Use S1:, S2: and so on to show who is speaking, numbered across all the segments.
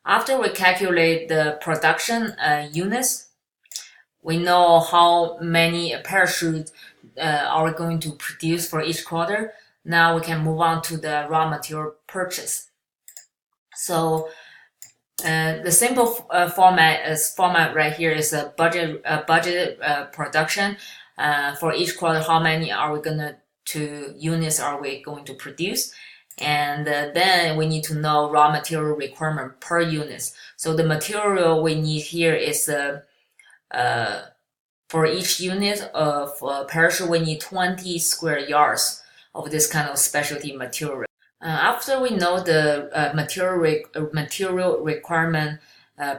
S1: After we calculate the production units, we know how many parachutes are we going to produce for each quarter. Now we can move on to the raw material purchase. So the simple format right here is a budget production for each quarter. How many are we gonna to units are we going to produce? And then we need to know raw material requirement per units. So the material we need here is for each unit of parachute, we need 20 square yards of this kind of specialty material. After we know the material requirement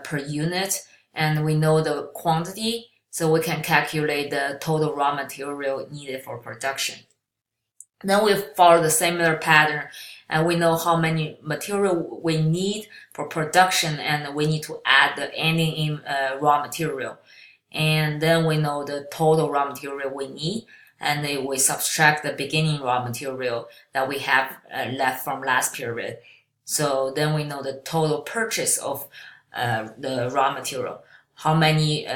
S1: per unit, and we know the quantity, so we can calculate the total raw material needed for production. Then we follow the similar pattern, and we know how many material we need for production, and we need to add the ending in raw material. And then we know the total raw material we need, and then we subtract the beginning raw material that we have left from last period. So then we know the total purchase of the raw material. How many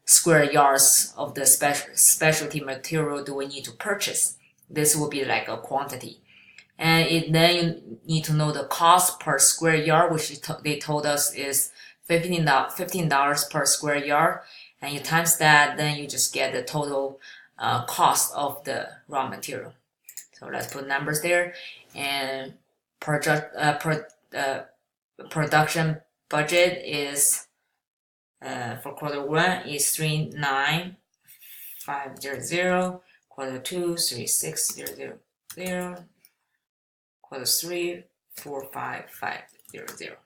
S1: square yards of the specialty material do we need to purchase? This will be like a quantity. And then you need to know the cost per square yard, which they told us is $15 per square yard. And you times that, then you just get the total cost of the raw material. So let's put numbers there. And production budget is for quarter one is 39500, quarter two 36000, quarter three 45500.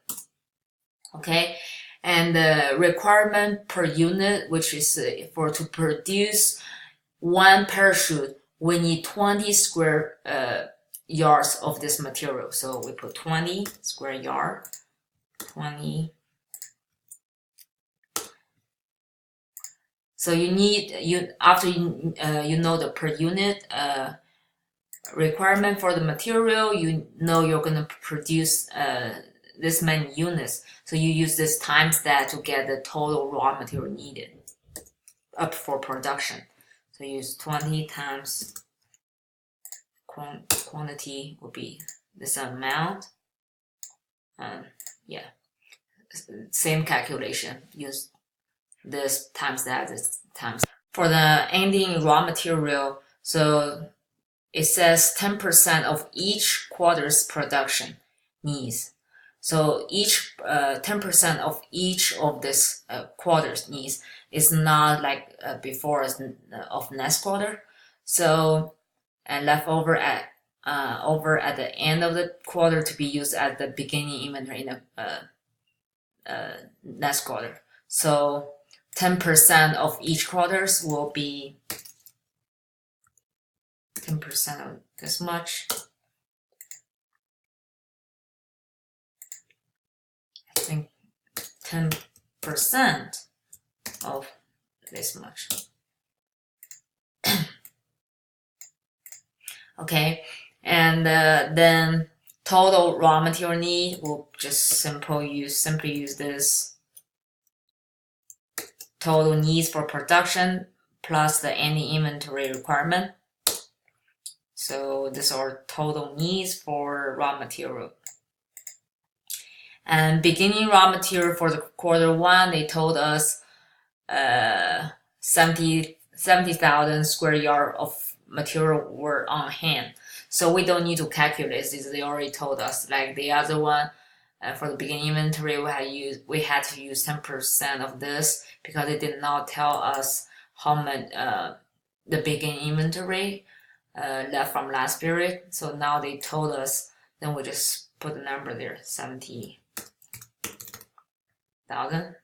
S1: Okay. And the requirement per unit, which is to produce one parachute, we need 20 square yards of this material. So we put 20 square yard, 20. So after you know the per unit requirement for the material, you know you're gonna produce this many units. So you use this times that to get the total raw material needed up for production. So use 20 times quantity will be this amount. Yeah, same calculation. Use this times that, this times. For the ending raw material, so it says 10% of each quarter's production needs. So each 10% of each of this quarter's needs is not like before of next quarter. So and left over at the end of the quarter to be used at the beginning inventory in the next quarter. So 10% of each quarters will be 10% of this much. I think 10% of this much. Okay, and then total raw material need, we'll just simply use this total needs for production plus the ending inventory requirement. So these are total needs for raw material. And beginning raw material for the quarter one, they told us 70,000 square yard of material were on hand. So we don't need to calculate this. They already told us. Like the other one, for the beginning inventory, we had to use 10% of this because they did not tell us how much the beginning inventory left from last period. So now they told us. Then we just put the number there, 70,000.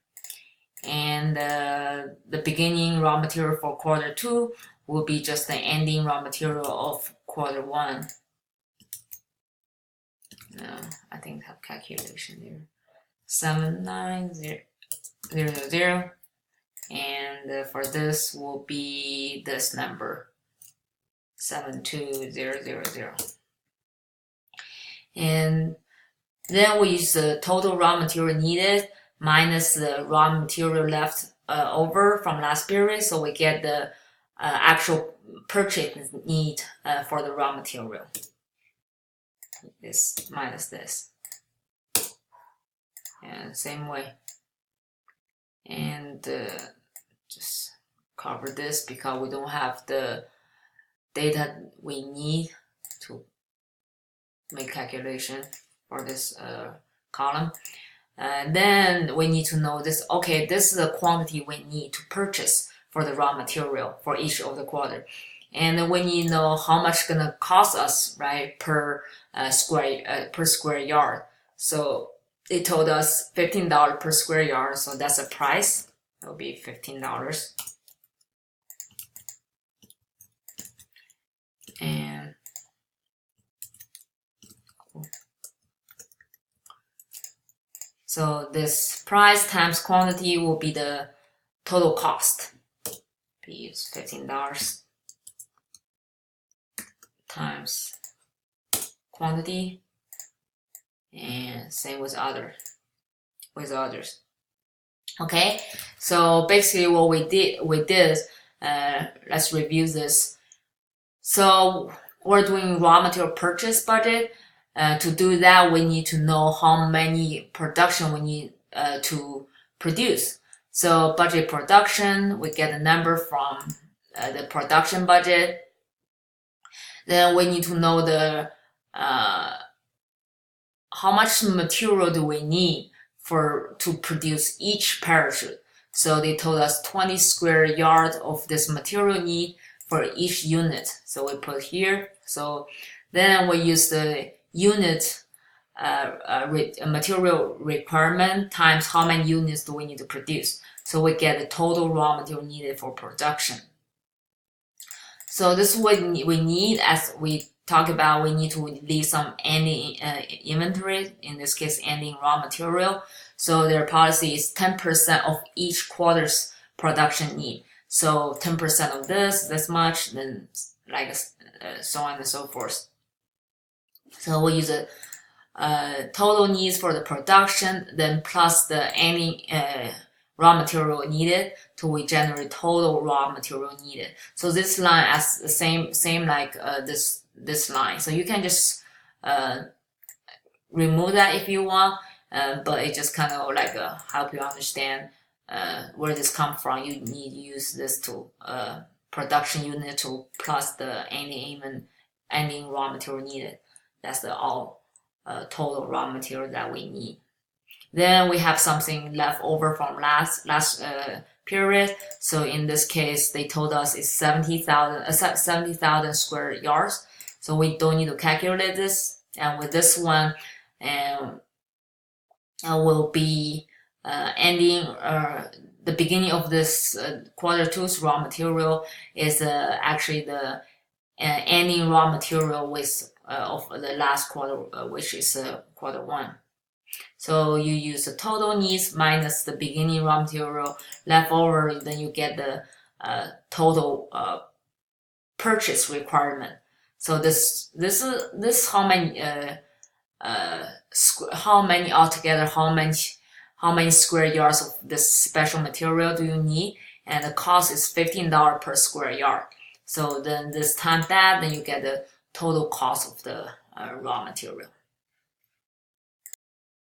S1: And the beginning raw material for quarter two will be just the ending raw material of quarter one. I think I have calculation there. 79000, and for this will be this number, 72000. And Then we use the total raw material needed minus the raw material left over from last period, so we get the actual purchase need for the raw material. This minus this, and same way, and just cover this because we don't have the data we need to make calculation for this column. Then we need to know this. Okay, this is the quantity we need to purchase for the raw material for each of the quarter, and then we need to know how much it's gonna cost us, right, per square yard. So they told us $15 per square yard, so that's a price. It will be $15. And so this price times quantity will be the total cost. We use $15 times quantity, and same with others. Okay, so basically what we did, let's review this. So we're doing raw material purchase budget. To do that, we need to know how many production we need to produce. So budget production, we get a number from the production budget. Then we need to know the how much material do we need to produce each parachute. So they told us 20 square yards of this material need for each unit. So we put here. So then we use the unit material requirement times how many units do we need to produce. So we get the total raw material needed for production. So this is what we need. As we talk about, we need to leave some ending inventory, in this case ending raw material. So their policy is 10% of each quarter's production need. So 10% of this much, then like so on and so forth. So we use the total needs for the production, then plus the any raw material needed, till we generate total raw material needed. So this line as the same like this line. So you can just remove that if you want, but it just kind of like help you understand where this comes from. You need to use this to production unit to plus the ending raw material needed. That's the all total raw material that we need. Then we have something left over from last period. So in this case, they told us it's 70,000 square yards. So we don't need to calculate this. And with this one, will be ending the beginning of this quarter two's raw material is actually the ending raw material with of the last quarter, which is quarter one. So you use the total needs minus the beginning raw material left over, then you get the total purchase requirement. So this how many altogether, how many square yards of this special material do you need, and the cost is $15 per square yard. So then this times that, then you get the total cost of the raw material.